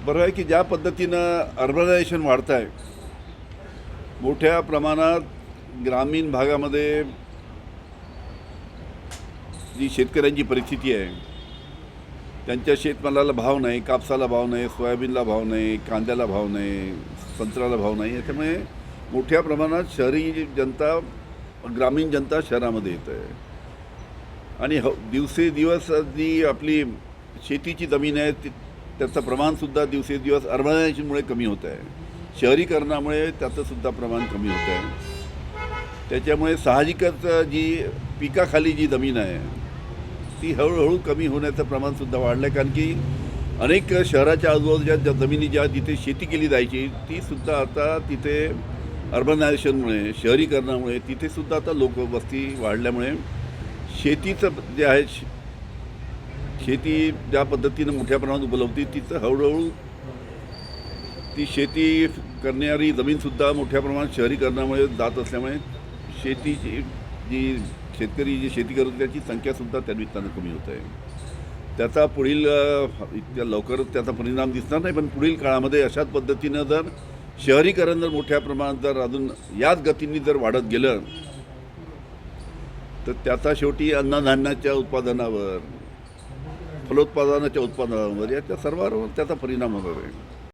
बरं आहे की ज्या पद्धतीनं अर्बनायझेशन वाढत आहे, मोठ्या प्रमाणात ग्रामीण भागामध्ये जी शेतकऱ्यांची परिस्थिती आहे, त्यांच्या शेतमालाला भाव नाही, कापसाला भाव नाही, सोयाबीनला भाव नाही, कांद्याला भाव नाही, संत्र्याला भाव नाही. याच्यामुळे मोठ्या प्रमाणात शहरी जनता, ग्रामीण जनता शहरामध्ये येत आहे. आणि दिवसेदिवस जी आपली शेतीची जमीन आहे त्याचं प्रमाणसुद्धा दिवसेदिवस अर्बनायझेशनमुळे कमी होत आहे. शहरीकरणामुळे त्याचंसुद्धा प्रमाण कमी होत आहे. त्याच्यामुळे साहजिकच जी पिकाखाली जी जमीन आहे ती हळूहळू कमी होण्याचं प्रमाणसुद्धा वाढलं आहे. कारण की अनेक शहराच्या आजूबाजूच्या ज्या जमिनी ज्या जिथे शेती केली जायची तीसुद्धा आता तिथे अर्बनायझेशनमुळे, शहरीकरणामुळे तिथेसुद्धा आता लोकवस्ती वाढल्यामुळे शेतीचं जे आहे, शेती ज्या पद्धतीनं मोठ्या प्रमाणात उपलब्ध तिथं हळूहळू ती शेती करणारी जमीनसुद्धा मोठ्या प्रमाणात शहरीकरणामुळे जात असल्यामुळे शेतीची जी शेतकरी जी शेती करत त्याची संख्यासुद्धा त्या निमित्तानं कमी होत आहे. त्याचा पुढील इतक्या लवकरच त्याचा परिणाम दिसणार नाही, पण पुढील काळामध्ये अशाच पद्धतीनं जर शहरीकरण जर मोठ्या प्रमाणात जर अजून याच गतीने जर वाढत गेलं तर त्याचा शेवटी अन्नधान्याच्या उत्पादनावर, फलोत्पादनाच्या उत्पादनावर, याच्या सर्वांवर त्याचा परिणाम होणार आहे.